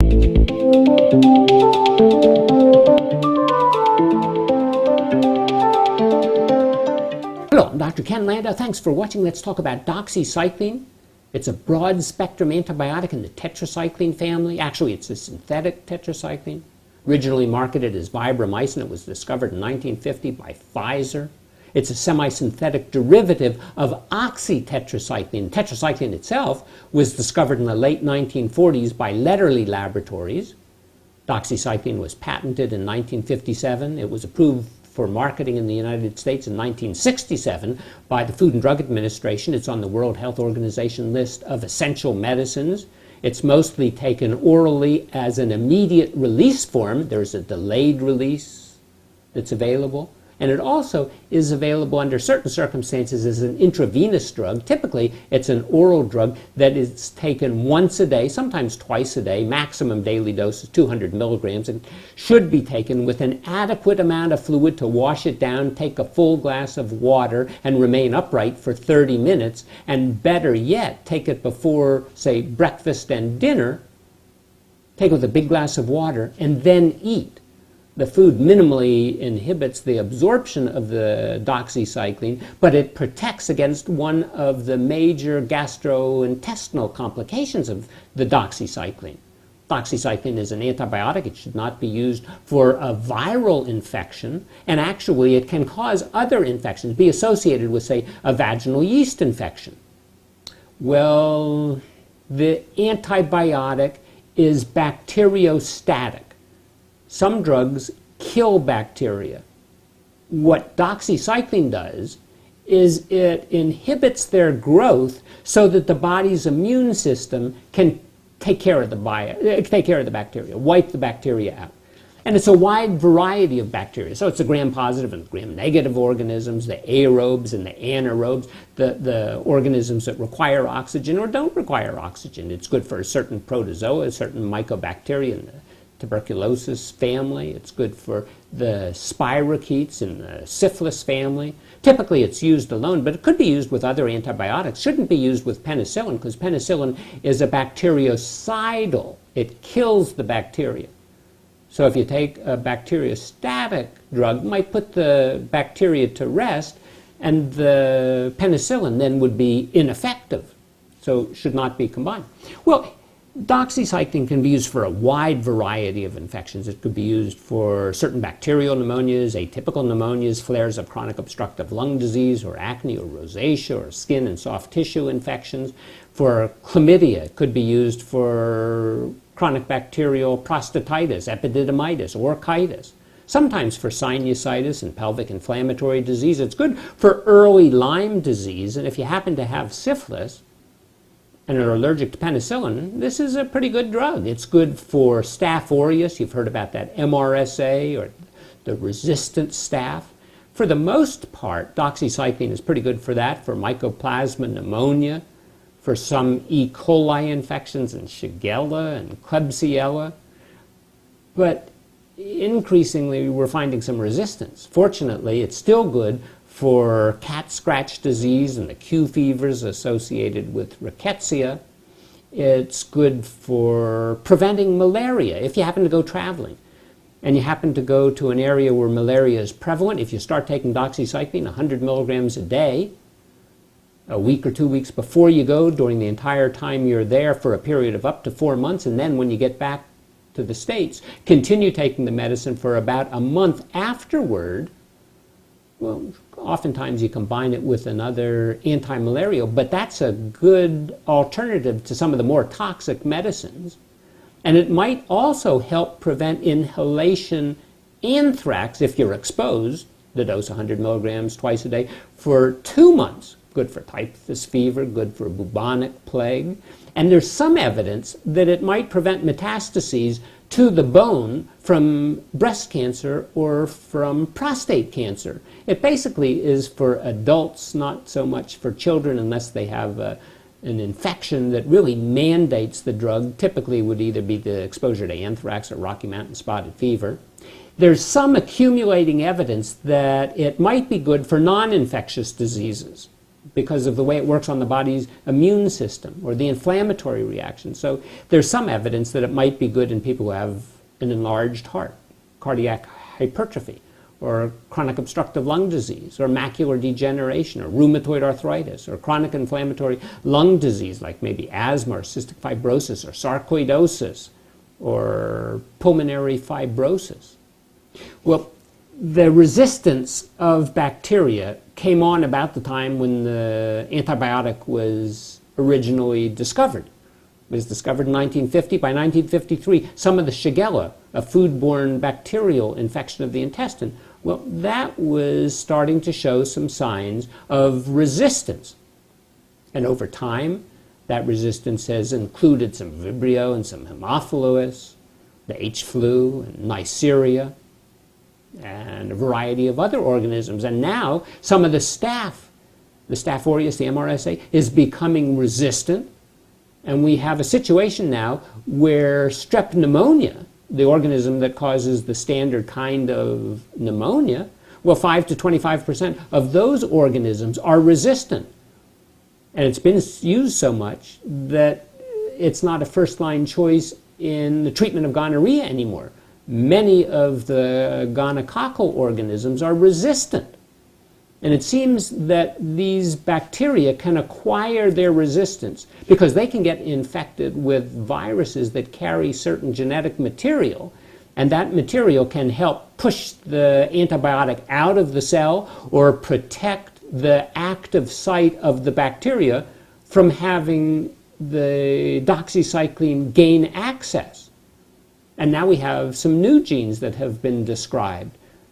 Hello, I'm Dr. Ken Landa. Thanks for watching. Let's talk about doxycycline. It's a broad-spectrum antibiotic in the tetracycline family. Actually, it's a synthetic tetracycline. Originally marketed as Vibramycin, it was discovered in 1950 by Pfizer. It's a semi-synthetic derivative of oxytetracycline. Tetracycline itself was discovered in the late 1940s by Lederle Laboratories. Doxycycline was patented in 1957. It was approved for marketing in the United States in 1967 by the Food and Drug Administration. It's on the World Health Organization list of essential medicines. It's mostly taken orally as an immediate release form. There's a delayed release that's available. And it also is available under certain circumstances as an intravenous drug. Typically, it's an oral drug that is taken once a day, sometimes twice a day. Maximum daily dose is 200 milligrams. It should be taken with an adequate amount of fluid to wash it down, take a full glass of water, and remain upright for 30 minutes. And better yet, take it before, say, breakfast and dinner. Take it with a big glass of water, and then eat. The food minimally inhibits the absorption of the doxycycline, but it protects against one of the major gastrointestinal complications of the doxycycline. Doxycycline is an antibiotic. It should not be used for a viral infection, and actually it can cause other infections, be associated with, say, a vaginal yeast infection. Well, the antibiotic is bacteriostatic. Some drugs kill bacteria. What doxycycline does is it inhibits their growth so that the body's immune system can take care of the bacteria, wipe the bacteria out. And it's a wide variety of bacteria. So it's the gram-positive and gram-negative organisms, the aerobes and the anaerobes, the organisms that require oxygen or don't require oxygen. It's good for a certain protozoa, a certain mycobacteria in the tuberculosis family. It's good for the spirochetes in the syphilis family. Typically it's used alone, but it could be used with other antibiotics. Shouldn't be used with penicillin because penicillin is a bactericidal. It kills the bacteria. So if you take a bacteriostatic drug, it might put the bacteria to rest, and the penicillin then would be ineffective. So should not be combined. Well, doxycycline can be used for a wide variety of infections. It could be used for certain bacterial pneumonias, atypical pneumonias, flares of chronic obstructive lung disease, or acne, or rosacea, or skin and soft tissue infections. For chlamydia, it could be used for chronic bacterial prostatitis, epididymitis, orchitis. Sometimes for sinusitis and pelvic inflammatory disease. It's good for early Lyme disease, and if you happen to have syphilis and are allergic to penicillin, this is a pretty good drug. It's good for Staph aureus. You've heard about that MRSA, or the resistant staph. For the most part, doxycycline is pretty good for that, for mycoplasma pneumonia, for some E. coli infections and Shigella and Klebsiella. But increasingly, we're finding some resistance. Fortunately, it's still good for cat scratch disease and the Q fevers associated with rickettsia. It's good for preventing malaria if you happen to go traveling and you happen to go to an area where malaria is prevalent. If you start taking doxycycline 100 milligrams a day, a week or 2 weeks before you go, during the entire time you're there for a period of up to 4 months, and then when you get back to the States, continue taking the medicine for about a month afterward. Well, oftentimes you combine it with another anti-malarial, but that's a good alternative to some of the more toxic medicines. And it might also help prevent inhalation anthrax if you're exposed, the dose 100 milligrams twice a day, for 2 months. Good for typhus fever, good for bubonic plague. And there's some evidence that it might prevent metastases to the bone from breast cancer or from prostate cancer. It basically is for adults, not so much for children unless they have an infection that really mandates the drug. Typically would either be the exposure to anthrax or Rocky Mountain spotted fever. There's some accumulating evidence that it might be good for non-infectious diseases. because of the way it works on the body's immune system or the inflammatory reaction. So there's some evidence that it might be good in people who have an enlarged heart, cardiac hypertrophy, or chronic obstructive lung disease, or macular degeneration, or rheumatoid arthritis, or chronic inflammatory lung disease like maybe asthma or cystic fibrosis or sarcoidosis or pulmonary fibrosis. Well, the resistance of bacteria came on about the time when the antibiotic was originally discovered. It was discovered in 1950. By 1953, some of the Shigella, a foodborne bacterial infection of the intestine, well, that was starting to show some signs of resistance. And over time, that resistance has included some Vibrio and some Haemophilus, the H. flu and Neisseria, and a variety of other organisms. And now some of the Staph, the Staph aureus, the MRSA, is becoming resistant. And we have a situation now where Strep pneumonia, the organism that causes the standard kind of pneumonia, well, 5 to 25% of those organisms are resistant. And it's been used so much that it's not a first-line choice in the treatment of gonorrhea anymore. Many of the gonococcal organisms are resistant. And it seems that these bacteria can acquire their resistance because they can get infected with viruses that carry certain genetic material, and that material can help push the antibiotic out of the cell or protect the active site of the bacteria from having the doxycycline gain access. And now we have some new genes that have been described,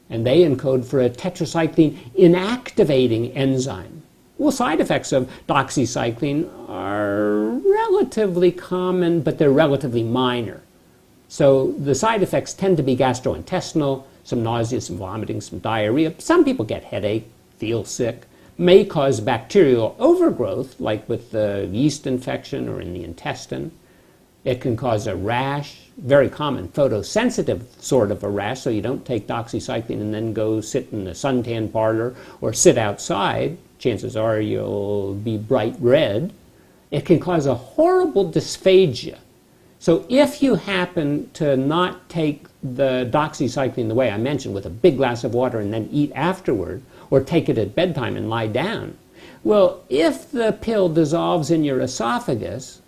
and they encode for a tetracycline inactivating enzyme. Well, side effects of doxycycline are relatively common, but they're relatively minor. So the side effects tend to be gastrointestinal, some nausea, some vomiting, some diarrhea. Some people get headache, feel sick, may cause bacterial overgrowth, like with the yeast infection or in the intestine. It can cause a rash, very common photosensitive sort of a rash, so you don't take doxycycline and then go sit in the suntan parlor or sit outside. Chances are you'll be bright red. It can cause a horrible dysphagia. So if you happen to not take the doxycycline the way I mentioned, with a big glass of water and then eat afterward, or take it at bedtime and lie down, well, if the pill dissolves in your esophagus,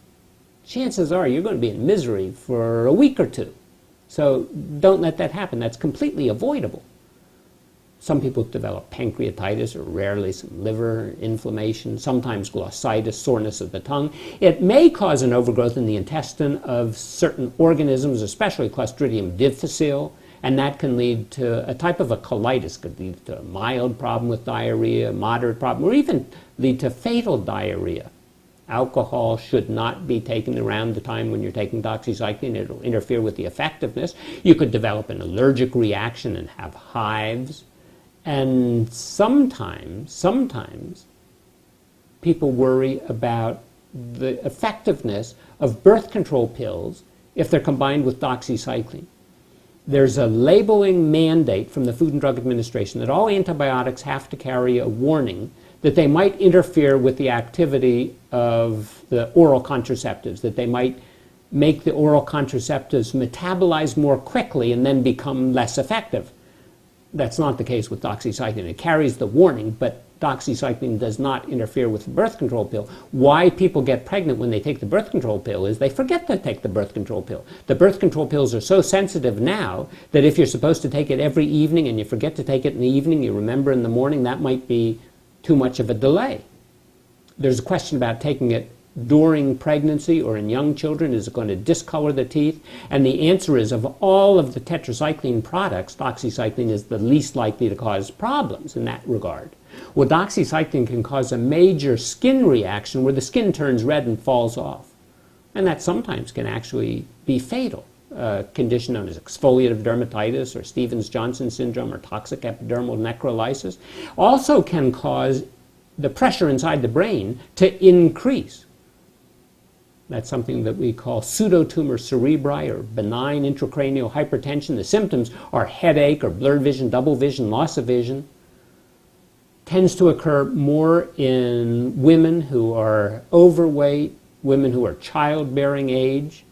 chances are you're going to be in misery for a week or two. So don't let that happen. That's completely avoidable. Some people develop pancreatitis, or rarely some liver inflammation, sometimes glossitis, soreness of the tongue. It may cause an overgrowth in the intestine of certain organisms, especially Clostridium difficile, and that can lead to a type of a colitis, could lead to a mild problem with diarrhea, a moderate problem, or even lead to fatal diarrhea. Alcohol should not be taken around the time when you're taking doxycycline. It'll interfere with the effectiveness. You could develop an allergic reaction and have hives. And sometimes people worry about the effectiveness of birth control pills if they're combined with doxycycline. There's a labeling mandate from the Food and Drug Administration that all antibiotics have to carry a warning that they might interfere with the activity of the oral contraceptives, that they might make the oral contraceptives metabolize more quickly and then become less effective. That's not the case with doxycycline. It carries the warning, but doxycycline does not interfere with the birth control pill. Why people get pregnant when they take the birth control pill is they forget to take the birth control pill. The birth control pills are so sensitive now that if you're supposed to take it every evening and you forget to take it in the evening, you remember in the morning, that might be too much of a delay. There's a question about taking it during pregnancy or in young children. Is it going to discolor the teeth? And the answer is, of all of the tetracycline products, doxycycline is the least likely to cause problems in that regard. Well, doxycycline can cause a major skin reaction where the skin turns red and falls off. And that sometimes can actually be fatal. A condition known as exfoliative dermatitis or Stevens-Johnson syndrome or toxic epidermal necrolysis also can cause the pressure inside the brain to increase. That's something that we call pseudotumor cerebri, or benign intracranial hypertension. The symptoms are headache or blurred vision, double vision, loss of vision. tends to occur more in women who are overweight, women who are childbearing age.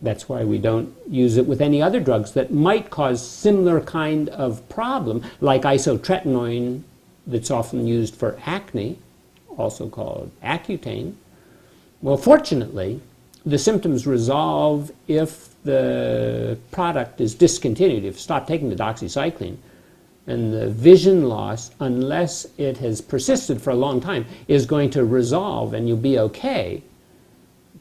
That's why we don't use it with any other drugs that might cause similar kind of problem, like isotretinoin that's often used for acne, also called Accutane. Well, fortunately, the symptoms resolve if the product is discontinued, if you stop taking the doxycycline. And the vision loss, unless it has persisted for a long time, is going to resolve and you'll be okay.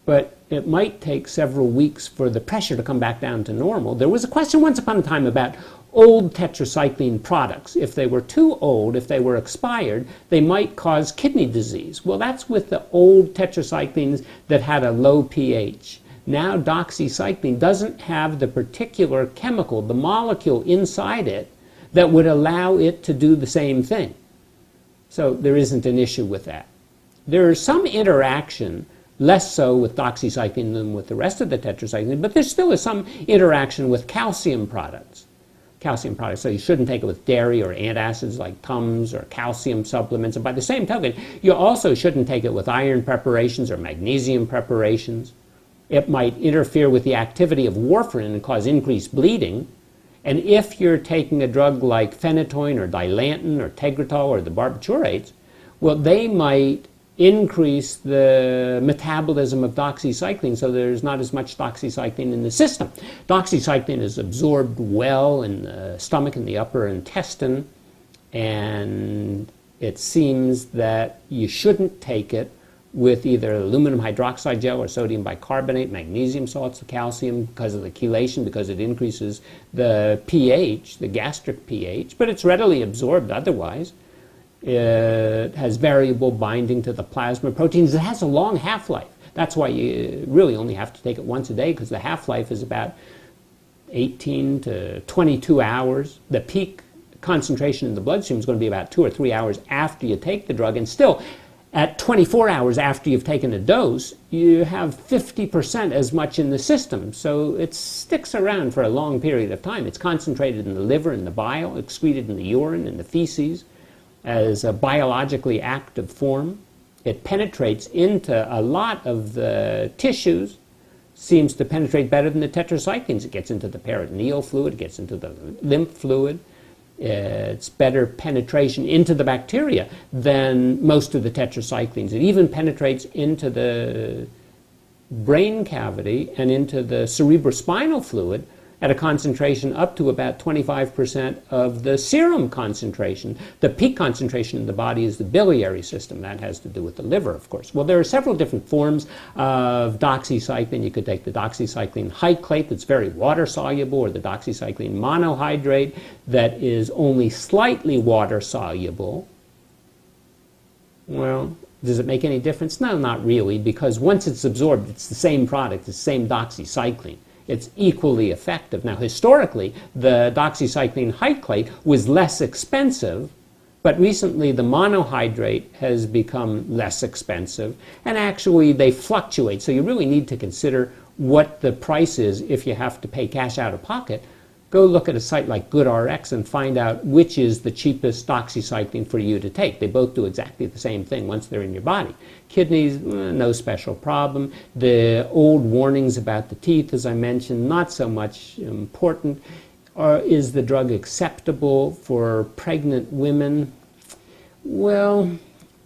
But it might take several weeks for the pressure to come back down to normal. There was a question once upon a time about old tetracycline products. If they were too old, if they were expired, they might cause kidney disease. Well, that's with the old tetracyclines that had a low pH. Now doxycycline doesn't have the particular chemical, the molecule inside it, that would allow it to do the same thing. So there isn't an issue with that. There is some interaction, less so with doxycycline than with the rest of the tetracycline, but there still is some interaction with calcium products. So you shouldn't take it with dairy or antacids like Tums or calcium supplements. And by the same token, you also shouldn't take it with iron preparations or magnesium preparations. It might interfere with the activity of warfarin and cause increased bleeding. And if you're taking a drug like phenytoin or dilantin or tegretol or the barbiturates, well, they might increase the metabolism of doxycycline, so there's not as much doxycycline in the system. Doxycycline is absorbed well in the stomach and the upper intestine, and it seems that you shouldn't take it with either aluminum hydroxide gel or sodium bicarbonate, magnesium salts, the calcium, because of the chelation, because it increases the pH, the gastric pH, but it's readily absorbed otherwise. It has variable binding to the plasma proteins. It has a long half-life. That's why you really only have to take it once a day, because the half-life is about 18 to 22 hours. The peak concentration in the bloodstream is going to be about 2 or 3 hours after you take the drug, and still, at 24 hours after you've taken a dose, you have 50% as much in the system. So it sticks around for a long period of time. It's concentrated in the liver, in the bile, excreted in the urine, in the feces, as a biologically active form. It penetrates into a lot of the tissues, seems to penetrate better than the tetracyclines. It gets into the peritoneal fluid, it gets into the lymph fluid. It's better penetration into the bacteria than most of the tetracyclines. It even penetrates into the brain cavity and into the cerebrospinal fluid at a concentration up to about 25% of the serum concentration. The peak concentration in the body is the biliary system. That has to do with the liver, of course. Well, there are several different forms of doxycycline. You could take the doxycycline hyclate that's very water-soluble, or the doxycycline monohydrate that is only slightly water-soluble. Well, does it make any difference? No, not really, because once it's absorbed, it's the same product, it's the same doxycycline. It's equally effective. Now, historically, the doxycycline hyclate was less expensive, but recently the monohydrate has become less expensive, and actually they fluctuate. So you really need to consider what the price is if you have to pay cash out of pocket. Go look at a site like GoodRx and find out which is the cheapest doxycycline for you to take. They both do exactly the same thing once they're in your body. Kidneys, no special problem. The old warnings about the teeth, as I mentioned, not so much important. Or is the drug acceptable for pregnant women? Well,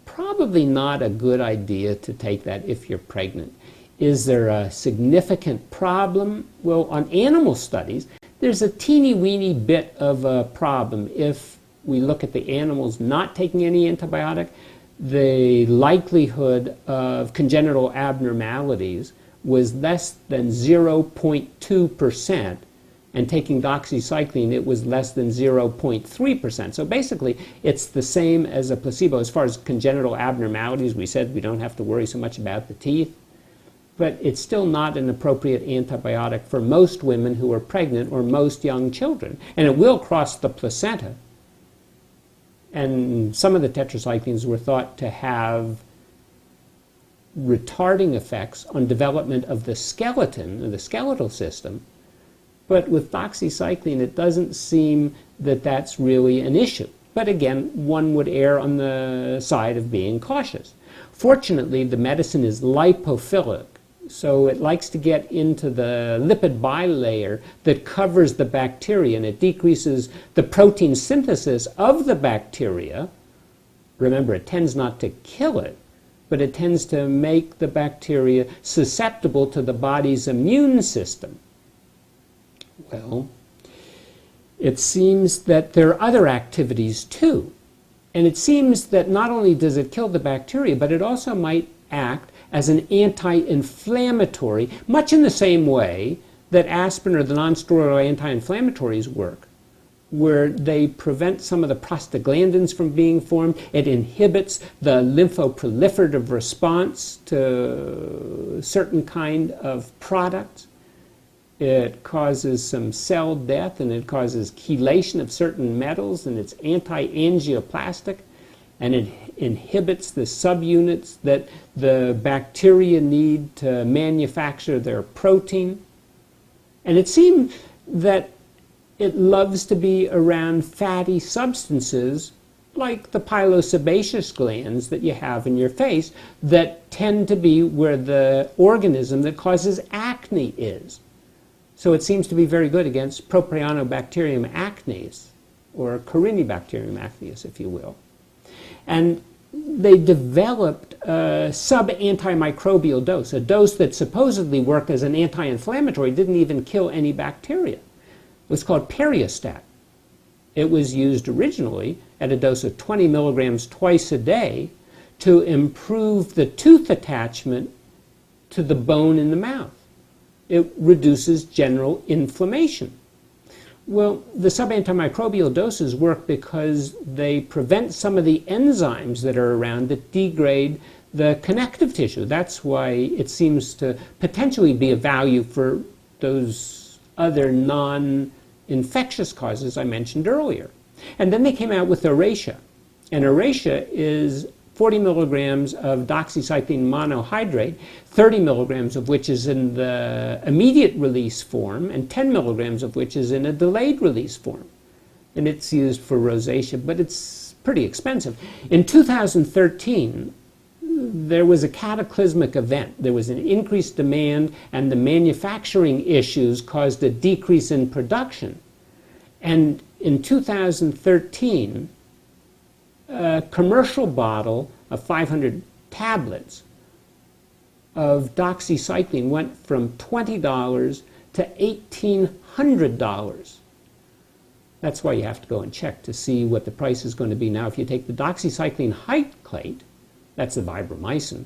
probably not a good idea to take that if you're pregnant. Is there a significant problem? Well, on animal studies, there's a teeny-weeny bit of a problem. If we look at the animals not taking any antibiotic, the likelihood of congenital abnormalities was less than 0.2%, and taking doxycycline, it was less than 0.3%. So basically, it's the same as a placebo. As far as congenital abnormalities, we said we don't have to worry so much about the teeth. But it's still not an appropriate antibiotic for most women who are pregnant or most young children. And it will cross the placenta. And some of the tetracyclines were thought to have retarding effects on development of the skeleton, the skeletal system. But with doxycycline, it doesn't seem that that's really an issue. But again, one would err on the side of being cautious. Fortunately, the medicine is lipophilic, so it likes to get into the lipid bilayer that covers the bacteria, and it decreases the protein synthesis of the bacteria. Remember, it tends not to kill it, but it tends to make the bacteria susceptible to the body's immune system. Well, it seems that there are other activities too. And it seems that not only does it kill the bacteria, but it also might act as an anti-inflammatory, much in the same way that aspirin or the non-steroidal anti-inflammatories work, where they prevent some of the prostaglandins from being formed. It inhibits the lymphoproliferative response to certain kind of products. It causes some cell death, and it causes chelation of certain metals, and it's anti-angioplastic, and it inhibits the subunits that the bacteria need to manufacture their protein. And it seems that it loves to be around fatty substances like the pilosebaceous glands that you have in your face that tend to be where the organism that causes acne is. So it seems to be very good against Propionibacterium acnes, or Corynebacterium acnes, if you will. And they developed a sub-antimicrobial dose, a dose that supposedly worked as an anti-inflammatory, didn't even kill any bacteria. It was called Periostat. It was used originally at a dose of 20 milligrams twice a day to improve the tooth attachment to the bone in the mouth. It reduces general inflammation. Well, the sub-antimicrobial doses work because they prevent some of the enzymes that are around that degrade the connective tissue. That's why it seems to potentially be of value for those other non-infectious causes I mentioned earlier. And then they came out with Rosacea. And Rosacea is 40 milligrams of doxycycline monohydrate, 30 milligrams of which is in the immediate release form, and 10 milligrams of which is in a delayed release form. And it's used for rosacea, but it's pretty expensive. In 2013, there was a cataclysmic event. There was an increased demand, and the manufacturing issues caused a decrease in production. And in 2013, a commercial bottle of 500 tablets of doxycycline went from $20 to $1,800. That's why you have to go and check to see what the price is going to be. Now, if you take the doxycycline hyclate, that's the vibromycin,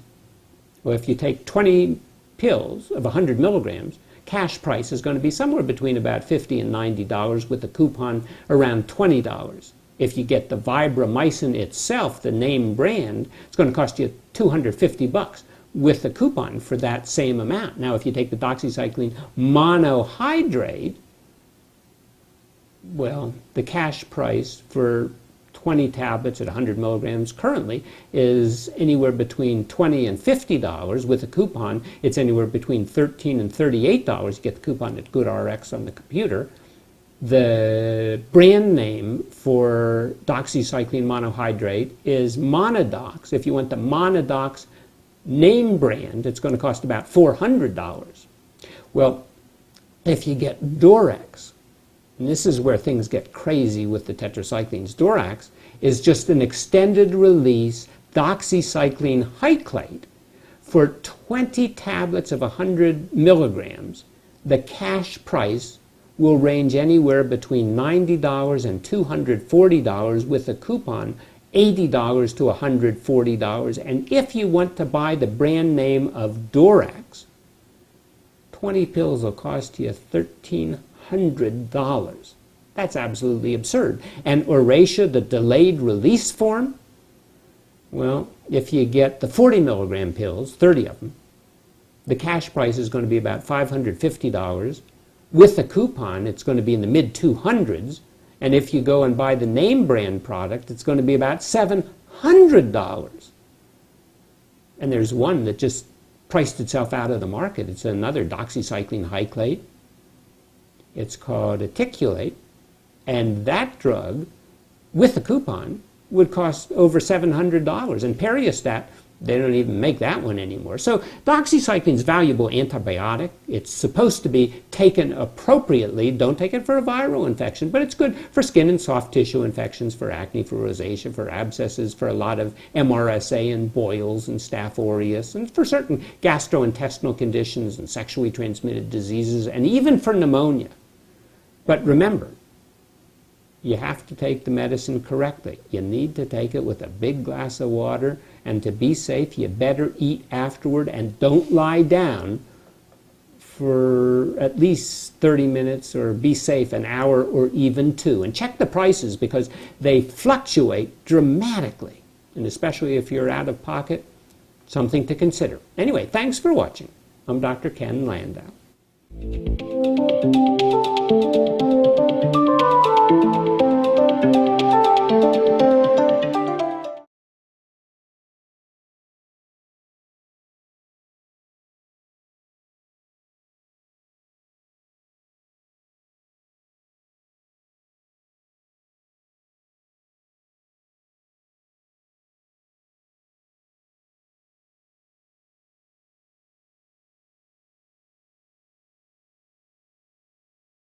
well, if you take 20 pills of 100 milligrams, cash price is going to be somewhere between about $50 and $90, with a coupon around $20. If you get the vibromycin itself, the name brand, it's going to cost you $250 with a coupon for that same amount. Now, if you take the doxycycline monohydrate, well, the cash price for 20 tablets at 100 milligrams currently is anywhere between $20 and $50. With a coupon, it's anywhere between $13 and $38. You get the coupon at GoodRx on the computer. The brand name for doxycycline monohydrate is Monodox. If you want the Monodox name brand, it's going to cost about $400. Well, if you get Dorax, and this is where things get crazy with the tetracyclines, Dorax is just an extended release doxycycline hyclate for 20 tablets of 100 milligrams. The cash price will range anywhere between $90 and $240, with a coupon $80 to $140. And if you want to buy the brand name of Dorax, 20 pills will cost you $1,300. That's absolutely absurd. And Rosacea, the delayed release form, well, if you get the 40 milligram pills, 30 of them, the cash price is going to be about $550. With a coupon, it's going to be in the mid-200s. And if you go and buy the name brand product, it's going to be about $700. And there's one that just priced itself out of the market. It's another doxycycline hyclate. It's called Aticulate. And that drug with the coupon would cost over $700. And Periostat, they don't even make that one anymore. So doxycycline is a valuable antibiotic. It's supposed to be taken appropriately. Don't take it for a viral infection, but it's good for skin and soft tissue infections, for acne, for rosacea, for abscesses, for a lot of MRSA and boils and staph aureus, and for certain gastrointestinal conditions and sexually transmitted diseases, and even for pneumonia. But remember, you have to take the medicine correctly. You need to take it with a big glass of water, and to be safe, you better eat afterward and don't lie down for at least 30 minutes, or be safe an hour or even 2. And check the prices, because they fluctuate dramatically. And especially if you're out of pocket, something to consider. Anyway, thanks for watching. I'm Dr. Ken Landau.